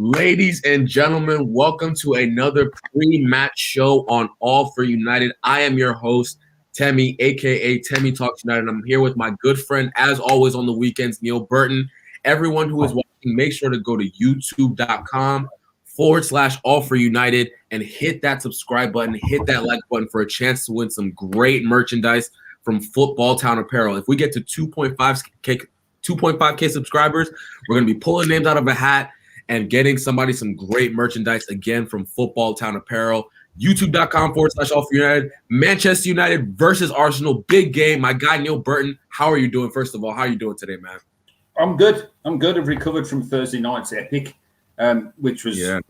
Ladies and gentlemen, welcome to another pre-match show on All for United. I am your host, Temi, aka Temi Talks United. I'm here with my good friend, as always on the weekends, Neil Burton. Everyone who is watching, make sure to go to youtube.com/All for United and hit that subscribe button, hit that like button for a chance to win some great merchandise from Football Town Apparel. If we get to 2.5K subscribers, we're going to be pulling names out of a hat and getting somebody some great merchandise again from Football Town Apparel. YouTube.com/All for United. Manchester United versus Arsenal. Big game. My guy, Neil Burton. How are you doing? First of all, how are you doing today, man? I'm good. I've recovered from Thursday night's epic, which was the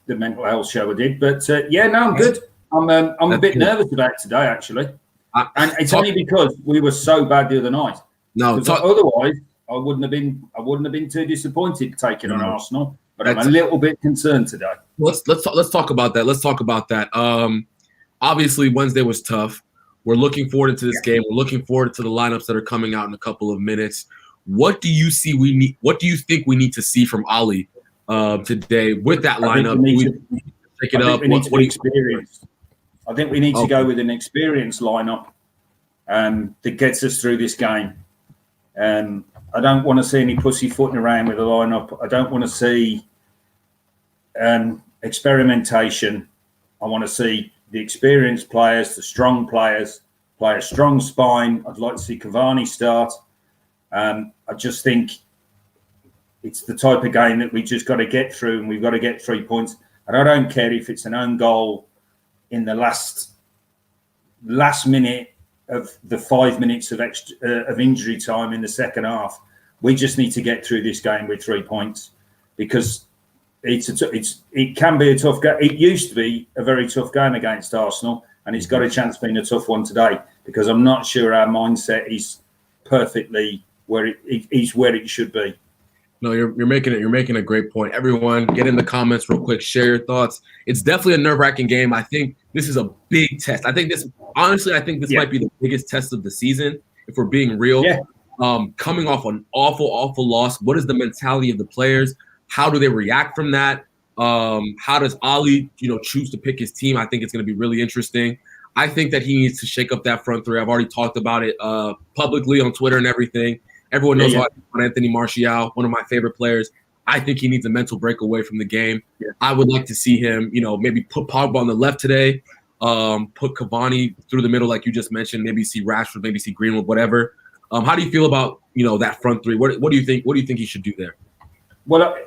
mental health show I did. But, I'm good. I'm a bit nervous about today, actually. And it's only because we were so bad the other night. No, otherwise I wouldn't have been too disappointed taking on Arsenal, but I'm a little bit concerned today. Let's talk about that. Let's talk about that. Obviously Wednesday was tough. We're looking forward to this game. We're looking forward to the lineups that are coming out in a couple of minutes. What do you see what do you think we need to see from Ali today with that lineup? I think we need to go with an experienced lineup that gets us through this game. I don't want to see any pussyfooting around with the lineup. I don't want to see experimentation. I want to see the experienced players, the strong players, play a strong spine. I'd like to see Cavani start. I just think it's the type of game that we just got to get through, and we've got to get 3 points. And I don't care if it's an own goal in the last minute of the 5 minutes of injury time in the second half. We just need to get through this game with 3 points, because it can be a tough game. It used to be a very tough game against Arsenal, and it's got a chance of being a tough one today, because I'm not sure our mindset is perfectly where it should be. No, you're making a great point. Everyone, get in the comments real quick. Share your thoughts. It's definitely a nerve-wracking game. I think this is a big test. I think this might be the biggest test of the season, if we're being real. Yeah. Coming off an awful loss. What is the mentality of the players? How do they react from that? How does Ali, choose to pick his team? I think it's going to be really interesting. I think that he needs to shake up that front three. I've already talked about it publicly on Twitter and everything. Everyone knows about Anthony Martial, one of my favorite players. I think he needs a mental break away from the game. Yeah. I would like to see him, maybe put Pogba on the left today, put Cavani through the middle, like you just mentioned. Maybe see Rashford, maybe see Greenwood, whatever. How do you feel about that front three? What do you think? What do you think he should do there? Well,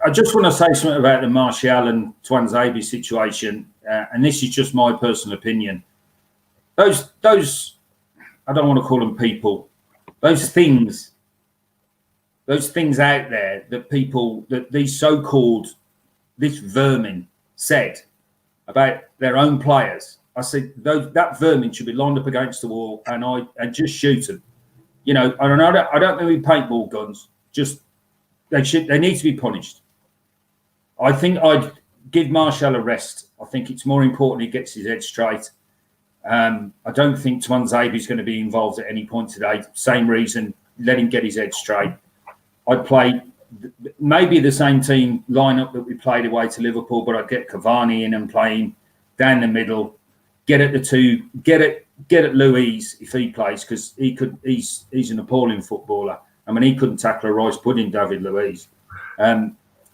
I just want to say something about the Martial and Tuanzebe situation, and this is just my personal opinion. Those I don't want to call them people. Those things out there that this vermin said about their own players. I said that vermin should be lined up against the wall and just shoot them. I don't think we paintball guns. Just they need to be punished. I think I'd give Martial a rest. I think it's more important he gets his head straight. I don't think Tuanzebe is going to be involved at any point today. Same reason, let him get his head straight. I'd play maybe the same team lineup that we played away to Liverpool, but I'd get Cavani in and play him down the middle. Get at the two. Get at Luiz if he plays, because he's an appalling footballer. I mean, he couldn't tackle a rice pudding, David Luiz.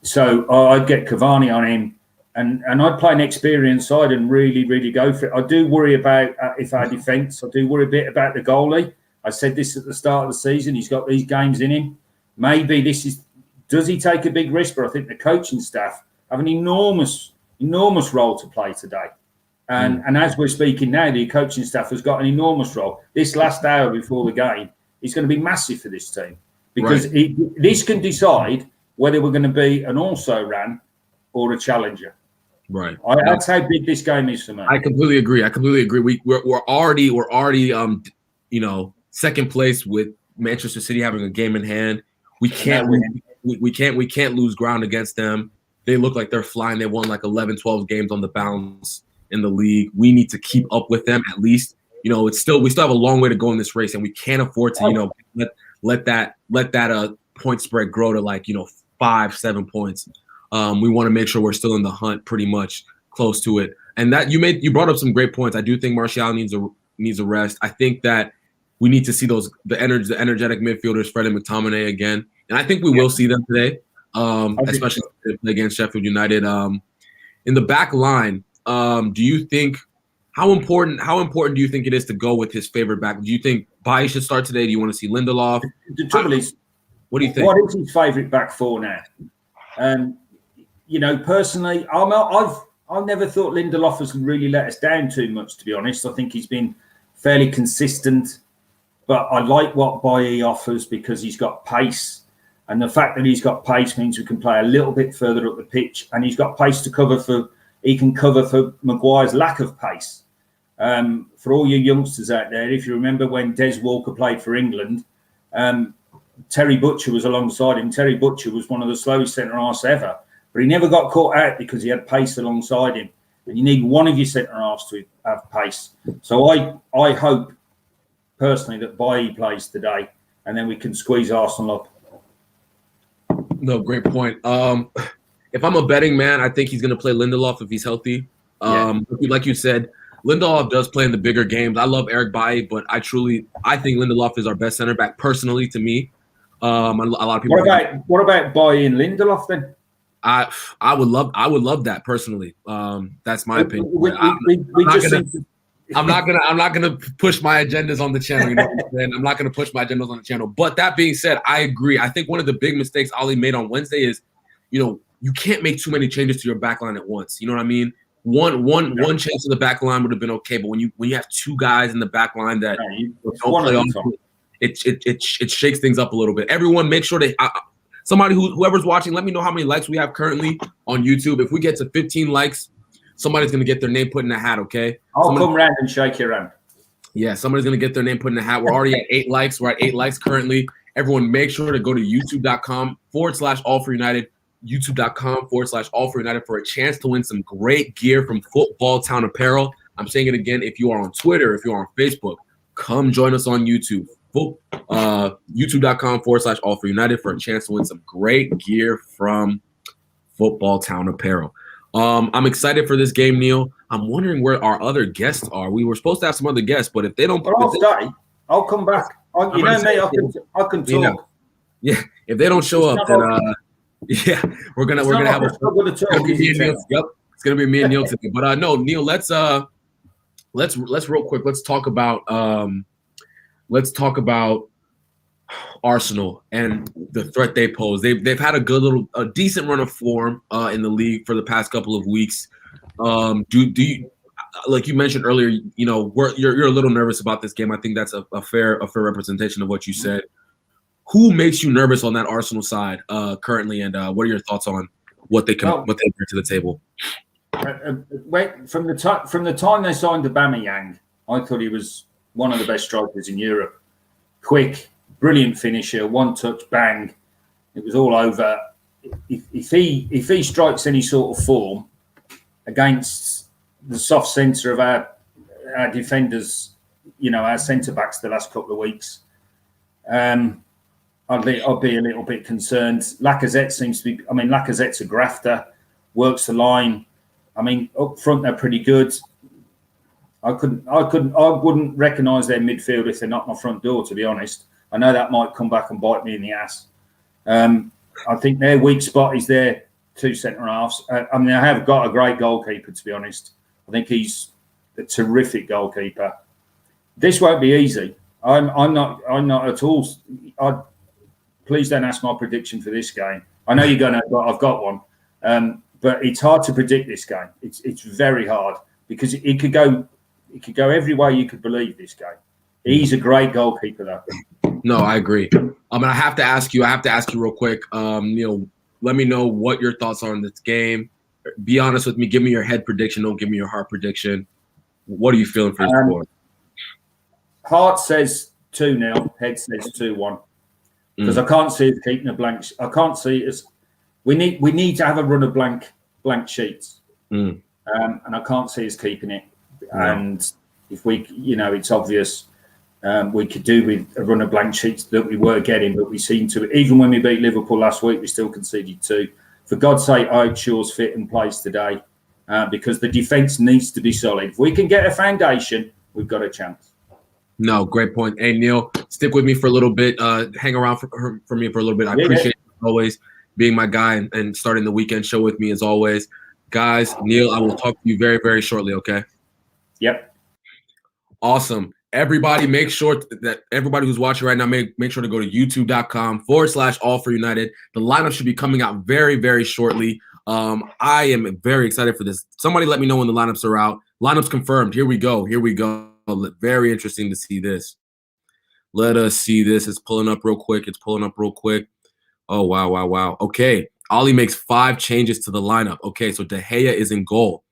So I'd get Cavani on him. And I'd play an experienced side and really, really go for it. I do worry about if our defence. I do worry a bit about the goalie. I said this at the start of the season. He's got these games in him. Maybe does he take a big risk? But I think the coaching staff have an enormous role to play today. And as we're speaking now, the coaching staff has got an enormous role. This last hour before the game is going to be massive for this team, because this can decide whether we're going to be an also-ran or a challenger. Right. That's how big this game is for me. I completely agree. We're already second place with Manchester City having a game in hand. We can't lose ground against them. They look like they're flying. They won like 11, 12 games on the bounce in the league. We need to keep up with them at least. We still have a long way to go in this race, and we can't afford to let that point spread grow to 5-7 points. We want to make sure we're still in the hunt, pretty much close to it. And that you brought up some great points. I do think Martial needs a rest. I think that we need to see the energetic midfielders, Fred and McTominay again, and I think we will see them today, especially against Sheffield United. In the back line, do you think how important do you think it is to go with his favorite back? Do you think Bailly should start today? Do you want to see Lindelof? The trouble is, what do you think? What is his favourite back four now? Personally, I've never thought Lindelof has really let us down too much, to be honest. I think he's been fairly consistent, but I like what Bailly offers because he's got pace. And the fact that he's got pace means we can play a little bit further up the pitch, and he's got pace to cover for Maguire's lack of pace. For all you youngsters out there, if you remember when Des Walker played for England, Terry Butcher was alongside him. Terry Butcher was one of the slowest centre-halves ever, but he never got caught out because he had pace alongside him. And you need one of your centre-halves to have pace. So I hope, personally, that Bailly plays today, and then we can squeeze Arsenal up. No, great point. If I'm a betting man, I think he's going to play Lindelof if he's healthy. Like you said, Lindelof does play in the bigger games. I love Eric Bailly, but I think Lindelof is our best center back personally to me. A lot of people. What about Bailly and Lindelof then? I would love that personally. That's my opinion. I'm not gonna push my agendas on the channel. You know what I'm saying? I'm not gonna push my agendas on the channel. But that being said, I agree. I think one of the big mistakes Ollie made on Wednesday is, you can't make too many changes to your back line at once. You know what I mean? One change to the back line would have been okay, but when you have two guys in the back line that don't play on, it shakes things up a little bit. Everyone, make sure whoever's watching, let me know how many likes we have currently on YouTube. If we get to 15 likes, somebody's going to get their name put in a hat, okay? I'll come around and shake your hand. Yeah, somebody's going to get their name put in a hat. We're already at 8 likes. We're at 8 likes currently. Everyone, make sure to go to youtube.com/all4united, youtube.com/all4united for a chance to win some great gear from Football Town Apparel. I'm saying it again. If you are on Twitter, if you're on Facebook, come join us on YouTube. youtube.com/all4united for a chance to win some great gear from Football Town Apparel. I'm excited for this game, Neil. I'm wondering where our other guests are. We were supposed to have some other guests, but if they don't, I'll come back. I can talk. Yeah, if they don't show up, then we're gonna have a struggle to talk. Yep, it's gonna be me and Neil today. But no, Neil, let's real quick. Let's talk about Arsenal and the threat they pose. They've had a decent run of form in the league for the past couple of weeks. Do you, like you mentioned earlier, you're a little nervous about this game. I think that's a fair representation of what you said. Who makes you nervous on that Arsenal side currently, and what are your thoughts on what they bring to the table? From the time they signed Aubameyang, I thought he was one of the best strikers in Europe. Quick, brilliant finisher, one touch, bang, it was all over. If he strikes any sort of form against the soft centre of our defenders, our centre backs the last couple of weeks, I'd be a little bit concerned. Lacazette seems to be. Lacazette's a grafter, works the line. Up front they're pretty good. I wouldn't recognise their midfield if they're not my front door, to be honest. I know that might come back and bite me in the ass. I think their weak spot is their two centre-halves. I have got a great goalkeeper, to be honest. I think he's a terrific goalkeeper. This won't be easy. I'm not at all. Please don't ask my prediction for this game. I know you're going to, but I've got one. But it's hard to predict this game. It's very hard because it could go every way you could believe this game. He's a great goalkeeper, though. No, I agree. I have to ask you real quick. Neil, let me know what your thoughts are on this game. Be honest with me. Give me your head prediction. Don't give me your heart prediction. What are you feeling for this score? Heart says 2-0. Head says 2-1. Because I can't see us keeping a blank. I can't see us. We need to have a run of blank sheets, and I can't see us keeping it. No. And if we, it's obvious we could do with a run of blank sheets that we were getting, but we seem to. Even when we beat Liverpool last week, we still conceded 2. for God's sake, I hope Shaw's fit and plays today because the defence needs to be solid. If we can get a foundation, we've got a chance. No, great point. Hey, Neil, stick with me for a little bit. Hang around for me for a little bit. I appreciate you always being my guy and starting the weekend show with me as always. Guys, Neil, I will talk to you very, very shortly, okay? Yep. Awesome. Everybody, make sure that everybody who's watching right now, make sure to go to youtube.com/all4united. The lineup should be coming out very, very shortly. I am very excited for this. Somebody let me know when the lineups are out. Lineups confirmed. Here we go. Here we go. Very interesting to see this. Let us see this. It's pulling up real quick. Oh, wow, wow, wow. Okay. Ollie makes 5 changes to the lineup. Okay, so De Gea is in goal.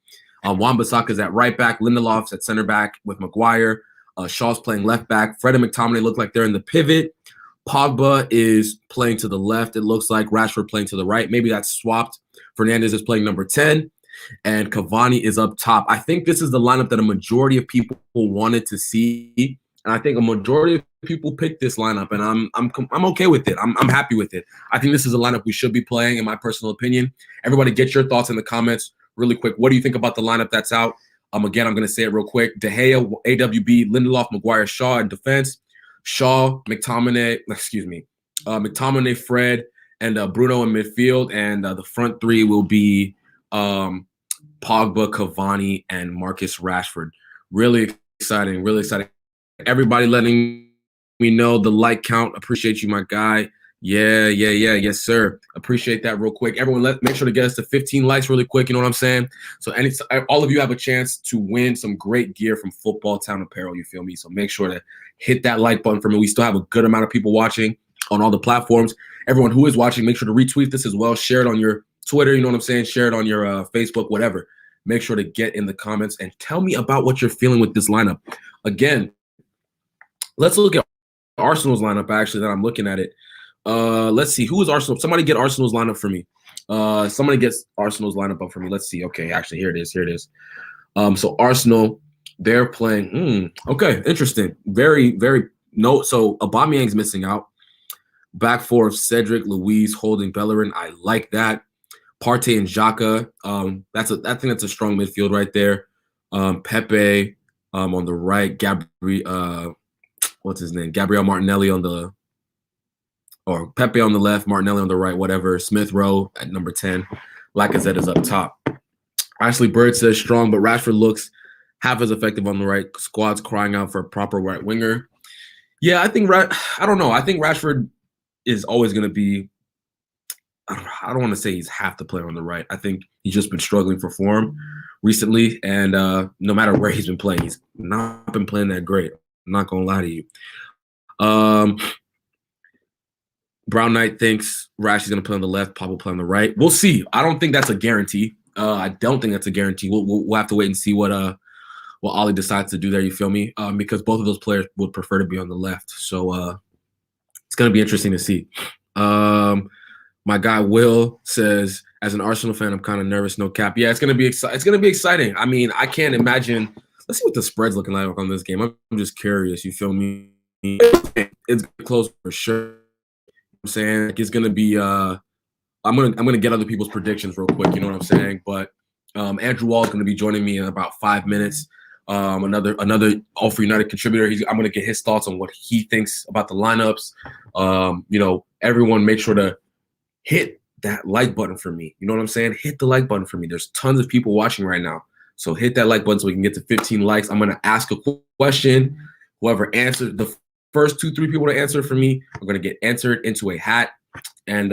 Wan-Bissaka is at right back. Lindelof's at center back with Maguire. Shaw's playing left back. Fred and McTominay look like they're in the pivot. Pogba is playing to the left. It looks like Rashford playing to the right. Maybe that's swapped. Fernandes is playing number 10. And Cavani is up top. I think this is the lineup that a majority of people wanted to see. And I think a majority of people picked this lineup, and I'm okay with it. I'm happy with it. I think this is a lineup we should be playing, in my personal opinion. Everybody, get your thoughts in the comments really quick. What do you think about the lineup that's out? Again, I'm going to say it real quick. De Gea, AWB, Lindelof, Maguire, Shaw in defense. Shaw, McTominay, McTominay, Fred, and Bruno in midfield. And the front three will be Pogba, Cavani, and Marcus Rashford. Really exciting, really exciting. Everybody letting me know the like count. Appreciate you, my guy. Yeah. Yes, sir. Appreciate that real quick. Everyone, make sure to get us to 15 likes really quick. You know what I'm saying? So all of you have a chance to win some great gear from Football Town Apparel. You feel me? So make sure to hit that like button for me. We still have a good amount of people watching on all the platforms. Everyone who is watching, make sure to retweet this as well. Share it on your Twitter. You know what I'm saying? Share it on your Facebook, whatever. Make sure to get in the comments and tell me about what you're feeling with this lineup. Again, let's look at Arsenal's lineup, actually, that I'm looking at it. Let's see. Who is Arsenal? Somebody get Arsenal's lineup for me. Somebody gets Arsenal's lineup up for me. Let's see. Okay, actually, here it is. So Arsenal, they're playing. Okay, interesting. Very, very no. So Aubameyang's missing out. Back four of Cedric, Luiz, Holding, Bellerin. I like that. Partey and Xhaka. I think that's a strong midfield right there. Pepe on the right. Gabriel Martinelli Pepe on the left, Martinelli on the right, whatever. Smith Rowe at number 10. Lacazette is up top. Ashley Bird says strong, but Rashford looks half as effective on the right. Squad's crying out for a proper right winger. Yeah, I don't know. I think Rashford is always going to be, I don't want to say he's half the player on the right. I think he's just been struggling for form recently, and no matter where he's been playing, he's not been playing that great. I'm not going to lie to you. Brown Knight thinks Rash is going to play on the left, Pop will play on the right. We'll see. I don't think that's a guarantee. I don't think that's a guarantee. We'll have to wait and see what Ollie decides to do there. You feel me? Because both of those players would prefer to be on the left. So it's going to be interesting to see. My guy Will says, as an Arsenal fan, I'm kind of nervous. No cap. Yeah, it's going to be exciting. It's going to be exciting. I mean, I can't imagine. Let's see what the spread's looking like on this game. I'm just curious. You feel me? It's close for sure. I'm saying like it's gonna be I'm gonna get other people's predictions real quick, you know what I'm saying? But Andrew Wall is gonna be joining me in about 5 minutes. Another All for United contributor. I'm gonna get his thoughts on what he thinks about the lineups. Everyone make sure to hit that like button for me. You know what I'm saying? Hit the like button for me. There's tons of people watching right now. So hit that like button so we can get to 15 likes. I'm gonna ask a question. Whoever answers the first 2-3 people to answer for me are going to get entered into a hat, and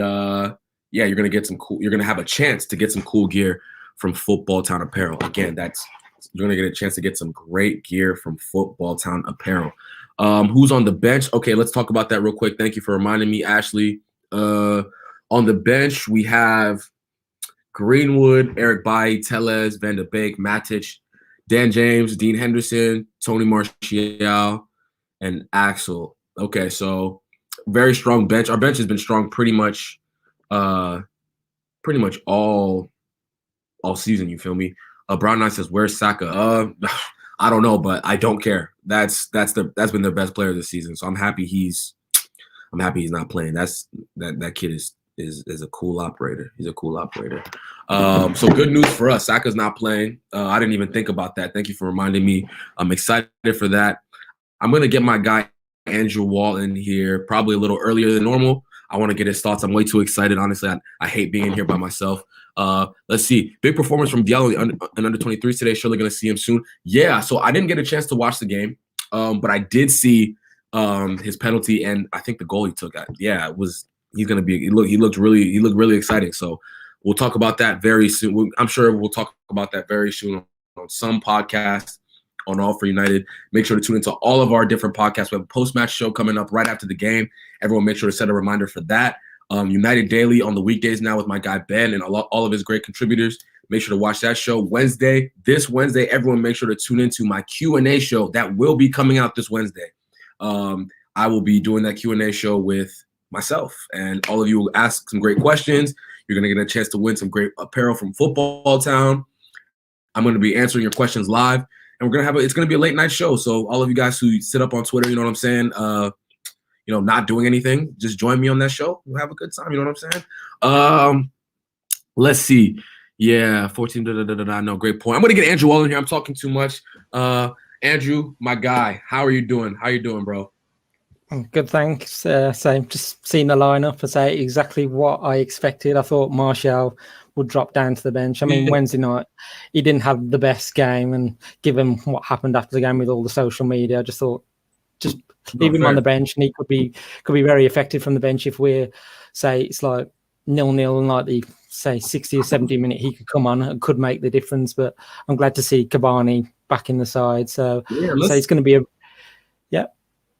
you're going to get you're going to have a chance to get some cool gear from Football Town Apparel. Again, you're going to get a chance to get some great gear from Football Town Apparel. Who's on the bench? Okay, let's talk about that real quick. Thank you for reminding me, Ashley. On the bench, we have Greenwood, Eric Bailly, Tellez, Van de Beek, Matic, Dan James, Dean Henderson, Tony Martial, and Axel. Okay, so very strong bench. Our bench has been strong pretty much all season. You feel me? Brown Knight says, "Where's Saka?" I don't know, but I don't care. That's been their best player this season. So I'm happy he's not playing. That kid is is a cool operator. He's a cool operator. So good news for us. Saka's not playing. I didn't even think about that. Thank you for reminding me. I'm excited for that. I'm going to get my guy Andrew Wall in here probably a little earlier than normal. I want to get his thoughts. I'm way too excited. Honestly, I hate being here by myself. Let's see. Big performance from Diallo in under 23s today. Surely going to see him soon. Yeah, so I didn't get a chance to watch the game, but I did see his penalty, and I think the goal he took. Yeah, it was. He's going to be. He looked really exciting. So we'll talk about that very soon. I'm sure we'll talk about that very soon on some podcast on All for United. Make sure to tune into all of our different podcasts. We have a post-match show coming up right after the game. Everyone make sure to set a reminder for that. United Daily on the weekdays now with my guy Ben and all of his great contributors. Make sure to watch that show this Wednesday. Everyone make sure to tune into my Q&A show that will be coming out this Wednesday. I will be doing that Q&A show with myself, and all of you will ask some great questions. You're going to get a chance to win some great apparel from Football Town. I'm going to be answering your questions live. And we're gonna it's gonna be a late night show. So all of you guys who sit up on Twitter, you know what I'm saying, not doing anything, just join me on that show. We'll have a good time, you know what I'm saying? Let's see. Yeah, 14. No, great point. I'm gonna get Andrew Wall in here. I'm talking too much. Andrew, my guy, how are you doing? How you doing, bro? Good, thanks. Same. Just seeing the lineup and say exactly what I expected. I thought Martial would drop down to the bench. I mean, Wednesday night, he didn't have the best game, and given what happened after the game with all the social media, I just thought, just leave him on the bench, and he could be very effective from the bench. If we're, say, it's like 0-0 and like the, say, 60 or 70 minute, he could come on and could make the difference. But I'm glad to see Cavani back in the side. So it's going to be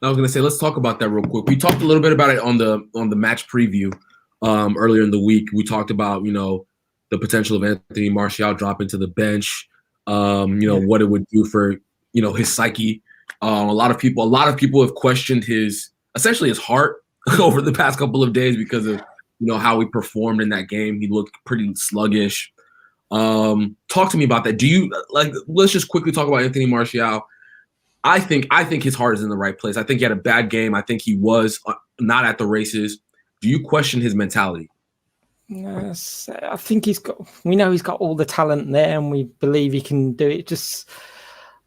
I was going to say, let's talk about that real quick. We talked a little bit about it on the match preview earlier in the week. We talked about, the potential of Anthony Martial dropping to the bench, what it would do for, his psyche. A lot of people have questioned essentially his heart over the past couple of days because of, how he performed in that game. He looked pretty sluggish. Talk to me about that. Let's just quickly talk about Anthony Martial. I think his heart is in the right place. I think he had a bad game. I think he was not at the races. Do you question his mentality? Yes, I think we know he's got all the talent there, and we believe he can do it. Just,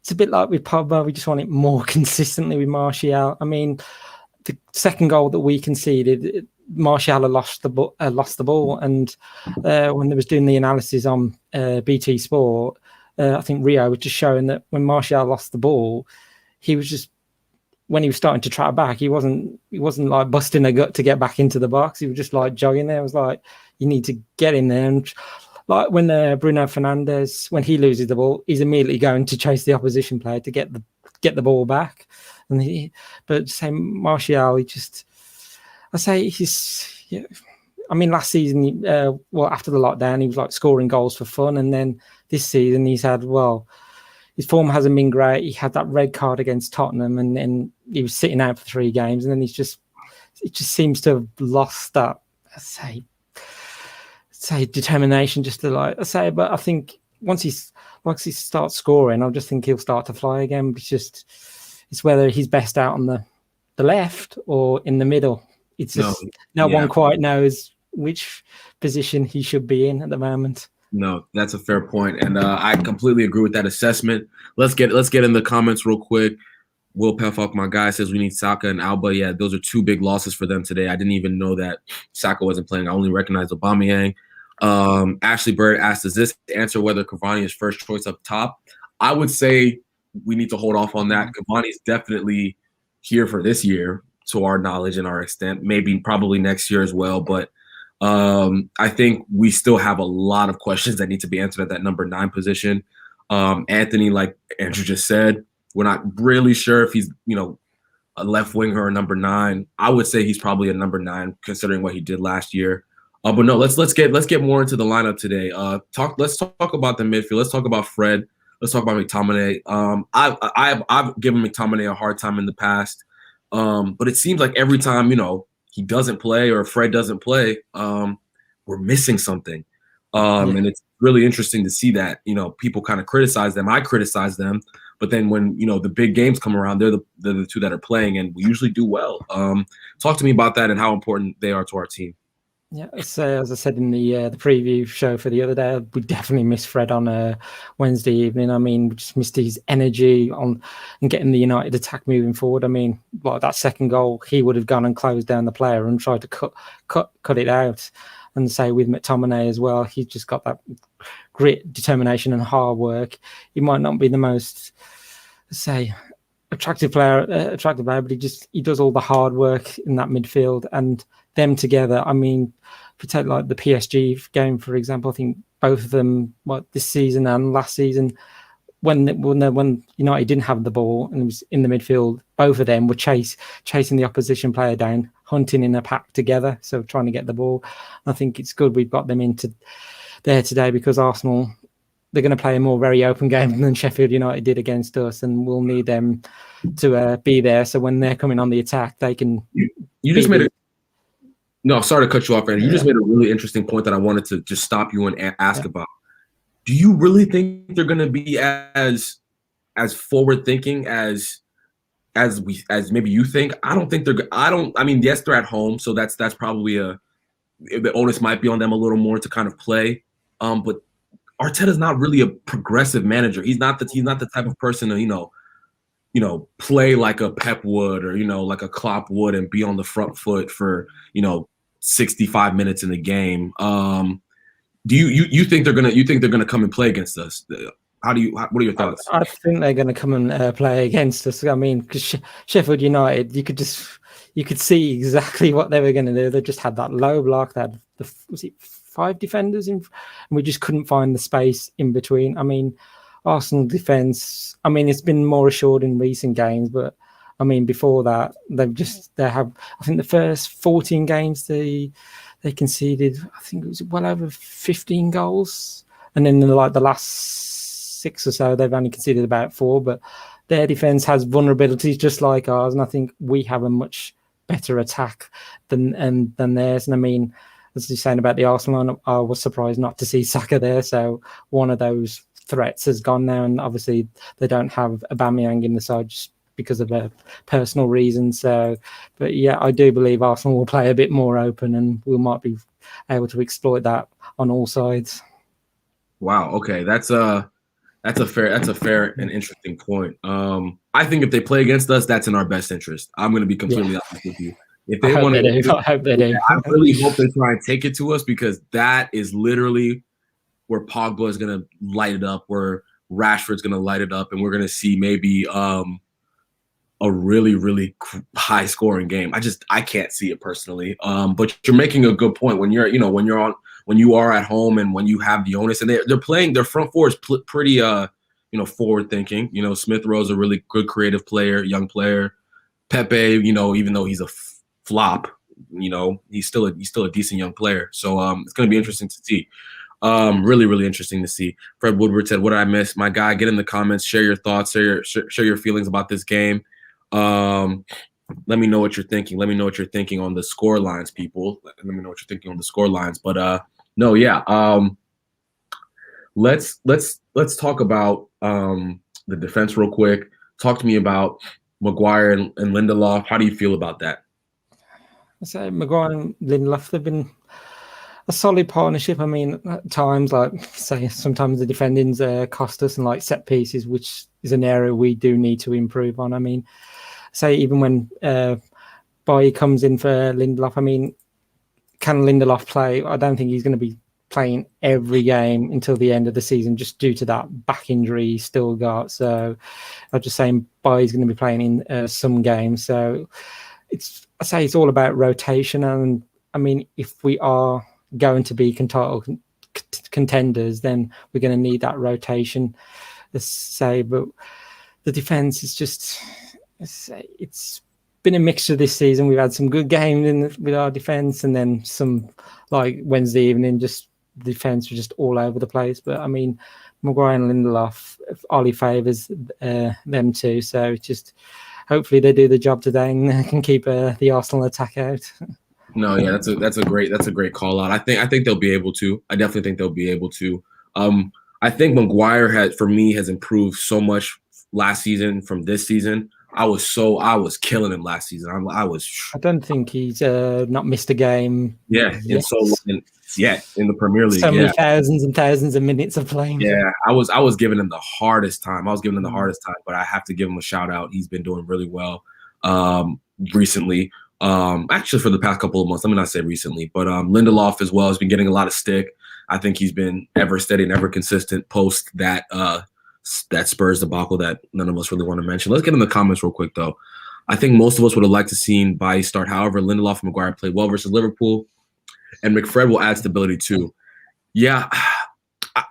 it's a bit like with Pogba. We just want it more consistently with Martial. I mean, the second goal that we conceded, Martial had lost the ball. And when they was doing the analysis on BT Sport, I think Rio was just showing that when Martial lost the ball, he was just, when he was starting to track back, he wasn't like busting a gut to get back into the box. He was just like jogging there. It was like, you need to get in there. And like when Bruno Fernandes, when he loses the ball, he's immediately going to chase the opposition player to get the ball back. But say Martial, I mean, last season, after the lockdown, he was like scoring goals for fun. And then this season, his form hasn't been great. He had that red card against Tottenham, and then he was sitting out for 3 games. And then it just seems to have lost that, say determination, just to but I think once he starts scoring, I just think he'll start to fly again. It's whether he's best out on the left or in the middle. It's just no one quite knows which position he should be in at the moment. No, that's a fair point, and I completely agree with that assessment. Let's get in the comments real quick. Will Pefok, my guy, says we need Saka and Alba. Yeah, those are 2 big losses for them today. I didn't even know that Saka wasn't playing. I only recognized Aubameyang. Ashley Bird asked, does this answer whether Cavani is first choice up top? I would say we need to hold off on that. Cavani is definitely here for this year, to our knowledge and our extent, probably next year as well. But I think we still have a lot of questions that need to be answered at that number 9 position. Anthony, like Andrew just said, we're not really sure if he's, a left winger or a number 9. I would say he's probably a number 9 considering what he did last year. But no, let's get more into the lineup today. Let's talk about the midfield. Let's talk about Fred. Let's talk about McTominay. I've given McTominay a hard time in the past. But it seems like every time, he doesn't play or Fred doesn't play, we're missing something. And it's really interesting to see that, people kind of criticize them. I criticize them. But then when, the big games come around, they're the 2 that are playing, and we usually do well. Talk to me about that and how important they are to our team. Yeah, so as I said in the preview show for the other day, we definitely missed Fred on Wednesday evening. I mean, we just missed his energy on and getting the United attack moving forward. I mean, like that second goal, he would have gone and closed down the player and tried to cut it out. And say with McTominay as well, he's just got that grit, determination, and hard work. He might not be the most, say, attractive player, but he does all the hard work in that midfield, and them together. I mean, if you take like the PSG game for example, I think both of them, this season and last season, when United didn't have the ball and it was in the midfield, both of them were chasing the opposition player down, hunting in a pack together, so trying to get the ball. I think it's good we've got them into there today, because Arsenal, they're going to play a more very open game than Sheffield United did against us, and we'll need them to be there. So when they're coming on the attack, they can. You just made no, sorry to cut you off, Randy. You just made a really interesting point that I wanted to just stop you and ask about. Do you really think they're going to be as forward thinking as maybe you think? I don't think they're. I mean, yes, they're at home, so that's probably the onus might be on them a little more to kind of play. But Arteta's not really a progressive manager. He's not the type of person to play like a Pep would, or like a Klopp would, and be on the front foot for 65 minutes in the game. Do you think they're gonna come and play against us? What are your thoughts? I think they're going to come and play against us. I mean, because Sheffield United, you could see exactly what they were going to do. They just had that low block. They had was it 5 defenders in, and we just couldn't find the space in between. I mean, Arsenal defense, I mean, it's been more assured in recent games, but I mean, before that, they have. I think the first 14 games they conceded, I think it was well over 15 goals, and then in the last 6 or so, they've only conceded about 4. But their defense has vulnerabilities just like ours, and I think we have a much better attack than theirs. And I mean, as you're saying about the Arsenal, I was surprised not to see Saka there. So one of those threats has gone now, and obviously they don't have Aubameyang in the side just because of a personal reason. So, but yeah, I do believe Arsenal will play a bit more open, and we might be able to exploit that on all sides. Wow. Okay, that's a fair and interesting point. I think if they play against us, that's in our best interest. I'm going to be completely honest with you. If they want to, I hope they do. I really hope they try and take it to us, because that is literally where Pogba is going to light it up, where Rashford's going to light it up, and we're going to see maybe a really, really high scoring game. I can't see it personally. But you're making a good point when you are at home and when you have the onus, and they're playing, their front four is pretty forward thinking. Smith Rowe's a really good creative player, young player. Pepe, even though he's a flop, he's still a decent young player. So it's going to be interesting to see. Really, really interesting to see. Fred Woodward said, "What did I miss?" My guy, get in the comments, share your thoughts, share your feelings about this game. Let me know what you're thinking. Let me know what you're thinking on the score lines, people. Let me know what you're thinking on the score lines. But no, yeah. Let's talk about the defense real quick. Talk to me about Maguire and Lindelof. How do you feel about that? I say Maguire and Lindelof, they've been a solid partnership. I mean, at times, sometimes the defending's cost us, and like set pieces, which is an area we do need to improve on. I mean, even when Bailly comes in for Lindelof, I mean, can Lindelof play? I don't think he's going to be playing every game until the end of the season, just due to that back injury he's still got. So I'm just saying Bailly's going to be playing in some games. So it's all about rotation. And I mean, if we are going to be contenders, then we're going to need that rotation. But the defense is just, it's been a mixture this season. We've had some good games with our defense, and then some, like Wednesday evening, just the defense was just all over the place. But I mean, Maguire and Lindelof, Ollie favours them too. So just hopefully they do the job today and can keep the Arsenal attack out. No, yeah, that's a great call out. I think they'll be able to. I definitely think they'll be able to. I think Maguire has improved so much last season from this season. I was killing him last season. I don't think he's not missed a game. Yeah, yet. in the Premier League. So many thousands and thousands of minutes of playing. Yeah, I was giving him the hardest time. But I have to give him a shout out. He's been doing really well recently. Actually, for the past couple of months. Let me not say recently, but Lindelof as well has been getting a lot of stick. I think he's been ever steady and ever consistent post that Spurs debacle that none of us really want to mention. Let's get in the comments real quick, though. I think most of us would have liked to seen Bailly start. However, Lindelof and Maguire played well versus Liverpool, and McFred will add stability too. Yeah,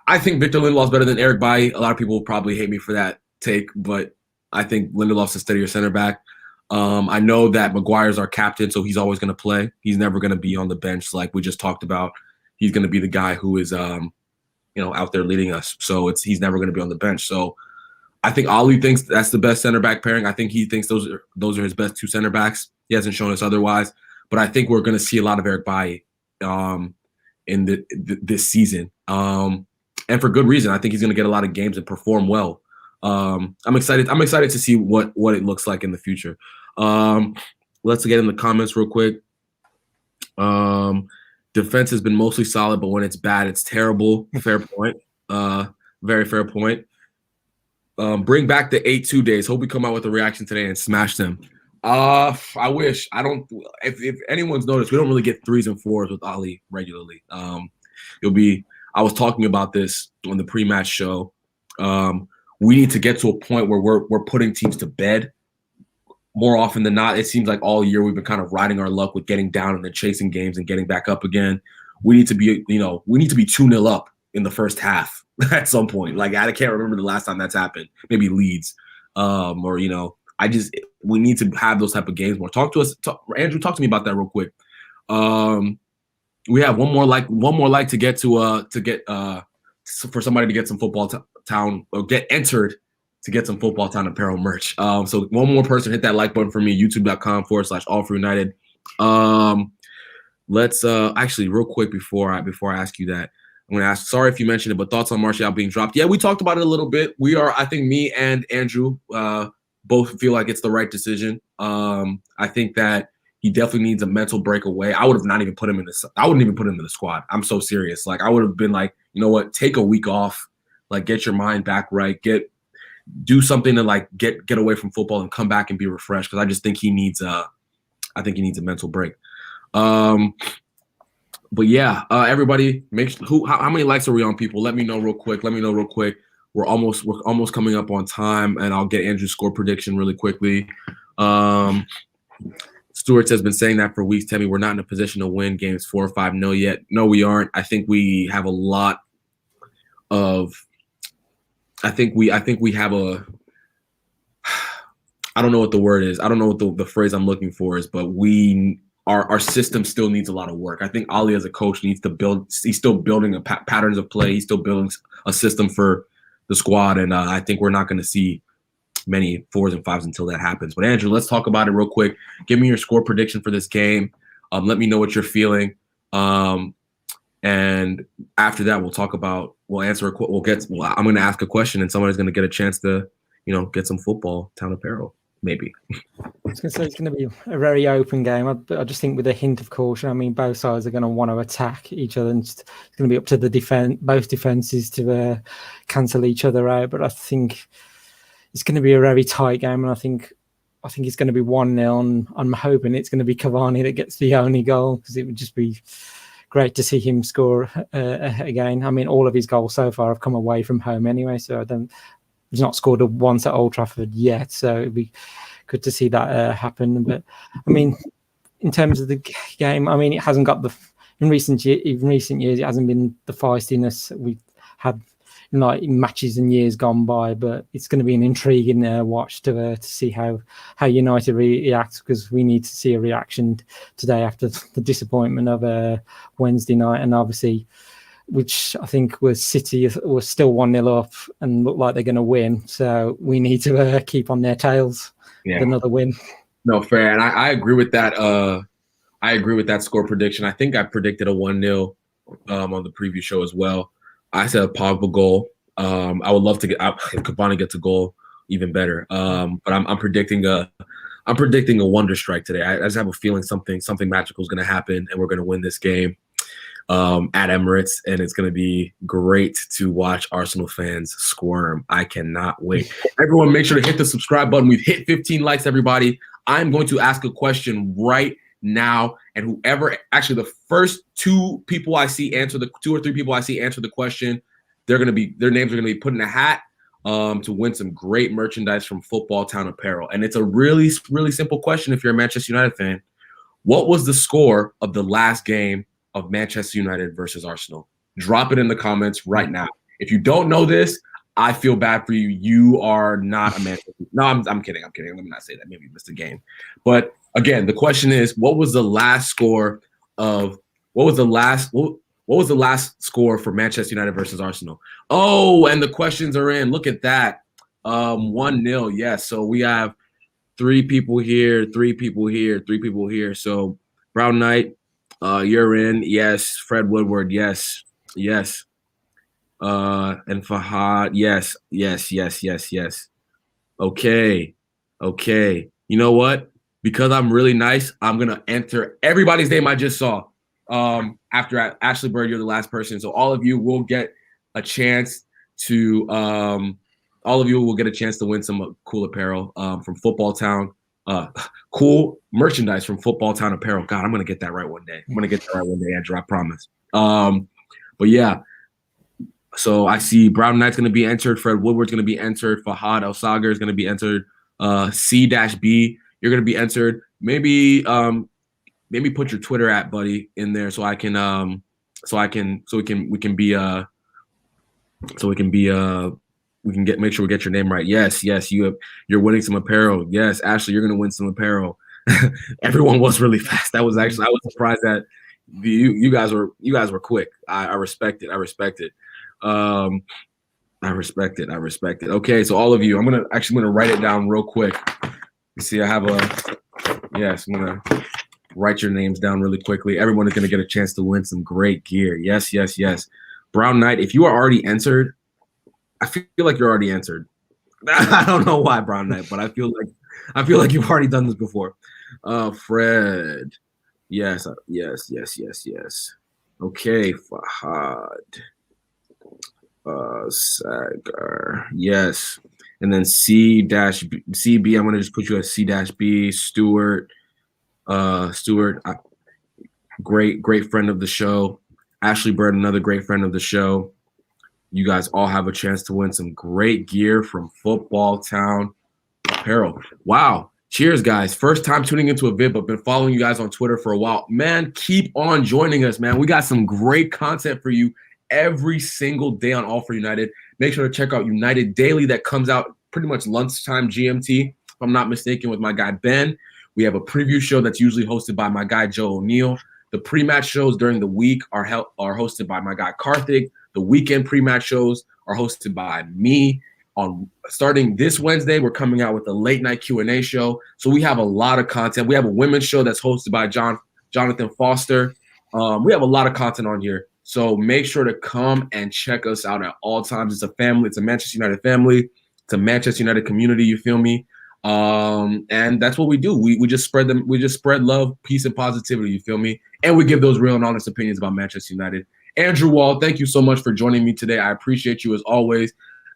I think Victor Lindelof's better than Eric Bailly. A lot of people will probably hate me for that take, but I think Lindelof's a steadier center back. I know that Maguire's our captain, so he's always going to play. He's never going to be on the bench like we just talked about. He's going to be the guy who is out there leading us. So he's never going to be on the bench. So I think Ollie thinks that's the best center back pairing. I think he thinks those are his best two center backs. He hasn't shown us otherwise. But I think we're going to see a lot of Eric Bailly in this season. And for good reason. I think he's going to get a lot of games and perform well. I'm excited to see what it looks like in the future. Let's get in the comments real quick. Defense has been mostly solid, but when it's bad, it's terrible. Fair point. Very fair point. Bring back the 8-2 days. Hope we come out with a reaction today and smash them. I wish. I don't. If anyone's noticed, we don't really get 3s and 4s with Ollie regularly. I was talking about this on the pre-match show. We need to get to a point where we're putting teams to bed. More often than not, it seems like all year we've been kind of riding our luck with getting down and then chasing games and getting back up again. We need to be 2-0 up in the first half at some point. Like, I can't remember the last time that's happened. Maybe Leeds, we need to have those type of games more. Andrew, talk to me about that real quick. We have one more like to get for somebody to get some Football Town or get entered to get some Football Town apparel merch. So one more person hit that like button for me, youtube.com/allforunited. Let's actually real quick before I ask you that, I'm going to ask, sorry if you mentioned it, but thoughts on Martial being dropped. Yeah, we talked about it a little bit. I think me and Andrew both feel like it's the right decision. I think that he definitely needs a mental breakaway. I would have not even put him in I wouldn't even put him in the squad. I'm so serious. Like, I would have been like, you know what, take a week off, like get your mind back right, do something to like get away from football and come back and be refreshed. Because I just think he needs a mental break. But yeah, everybody, how many likes are we on, people? Let me know real quick. We're almost coming up on time, and I'll get Andrew's score prediction really quickly. Stewart's has been saying that for weeks. Tell me we're not in a position to win games 4 or 5-0 yet. No, we aren't. I think we have a lot of. I think we have a. I don't know what the word is. I don't know what the phrase I'm looking for is, but our system still needs a lot of work. I think Ollie as a coach needs to build. He's still building patterns of play. He's still building a system for the squad, and I think we're not going to see many 4s and 5s until that happens. But Andrew, let's talk about it real quick. Give me your score prediction for this game. Let me know what you're feeling. And after that, I'm going to ask a question, and somebody's going to get a chance to, get some Football Town apparel, maybe. I was going to say it's going to be a very open game. I just think with a hint of caution. I mean, both sides are going to want to attack each other, and it's going to be up to both defenses to cancel each other out. But I think it's going to be a very tight game, and I think it's going to be 1-0. And I'm hoping it's going to be Cavani that gets the only goal, because it would just be great to see him score again. I mean, all of his goals so far have come away from home anyway, so he's not scored once at Old Trafford yet, so it'd be good to see that happen. But I mean, in terms of the game, I mean, it hasn't got in recent years, it hasn't been the feistiness we had like in matches in years gone by. But it's going to be an intriguing watch to see how United react, because we need to see a reaction today after the disappointment of Wednesday night, and obviously, which I think was City was still 1-0 up and look like they're going to win. So we need to keep on their tails with another win. No, fair. And I agree with that. I agree with that score prediction. I think I predicted a 1-0 on the preview show as well. I said a Pogba goal. I would love to if Cavani gets a goal. even better. But I'm predicting a wonder strike today. I just have a feeling something magical is going to happen, and we're going to win this game at Emirates, and it's going to be great to watch Arsenal fans squirm. I cannot wait. Everyone, make sure to hit the subscribe button. We've hit 15 likes, everybody. I'm going to ask a question right now, and whoever, actually the first two people I see answer the 2 or 3 people I see answer the question, their names are going to be put in a hat to win some great merchandise from Football Town Apparel. And it's a really, really simple question if you're a Manchester United fan. What was the score of the last game of Manchester United versus Arsenal? Drop it in the comments right now. If you don't know this, I feel bad for you. You are not a Manchester. No, I'm kidding. Let me not say that. Maybe you missed a game. But again, the question is, what was the last score for Manchester United versus Arsenal? Oh, and the questions are in. Look at that. 1-0. Yes. So we have 3 people here, 3 people here, 3 people here. So Brown Knight, you're in. Yes. Fred Woodward. Yes. Yes. And Fahad. Yes. Yes. Yes. Yes. Yes. Okay. Okay. You know what? Because I'm really nice, I'm going to enter everybody's name I just saw. After Ashley Bird, you're the last person. So all of you will get a chance to win some cool apparel from Football Town. Cool merchandise from Football Town Apparel. God, I'm going to get that right one day. Andrew, I promise. But yeah. So I see Brown Knight's going to be entered. Fred Woodward's going to be entered. Fahad El-Sager is going to be entered. C-B, you're going to be entered. Maybe put your Twitter @ buddy in there so we can make sure we get your name right. Yes, you're winning some apparel. Yes, Ashley, you're going to win some apparel. Everyone was really fast. I was surprised that you guys were quick. I respect it. I respect it. Okay, so all of you, I'm gonna write it down real quick. You see, I'm gonna write your names down really quickly. Everyone is gonna get a chance to win some great gear. Yes. Brown Knight, if you are already entered, I feel like you're already entered. I don't know why, Brown Knight, but I feel like you've already done this before. Fred, yes. Okay, Fahad. Sagar, yes, and then CB. I'm gonna just put you as C-B. Stewart, great friend of the show. Ashley Bird, another great friend of the show. You guys all have a chance to win some great gear from Football Town Apparel. Wow. Cheers, guys. First time tuning into a vid, but been following you guys on Twitter for a while. Man, keep on joining us, man. We got some great content for you every single day on All for United. Make sure to check out United Daily that comes out pretty much lunchtime GMT, if I'm not mistaken, with my guy Ben. We have a preview show that's usually hosted by my guy Joe O'Neill. The pre-match shows during the week are hosted by my guy Karthik. The weekend pre-match shows are hosted by me. Starting this Wednesday, we're coming out with a late night Q&A show. So we have a lot of content. We have a women's show that's hosted by Jonathan Foster. We have a lot of content on here. So make sure to come and check us out at all times. It's a family. It's a Manchester United family. It's a Manchester United community. You feel me? And that's what we do. We just spread them. We just spread love, peace, and positivity. You feel me? And we give those real and honest opinions about Manchester United. Andrew Wall, thank you so much for joining me today. I appreciate you as always.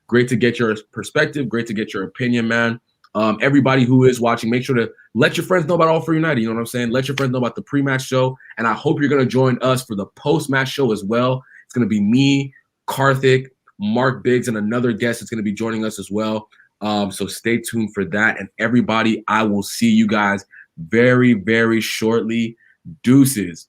Great to get your perspective. Great to get your opinion, man. Everybody who is watching, make sure to let your friends know about All for United. You know what I'm saying? Let your friends know about the pre-match show. And I hope you're going to join us for the post-match show as well. It's going to be me, Karthik, Mark Biggs, and another guest that's going to be joining us as well. So stay tuned for that. And everybody, I will see you guys very, very shortly. Deuces.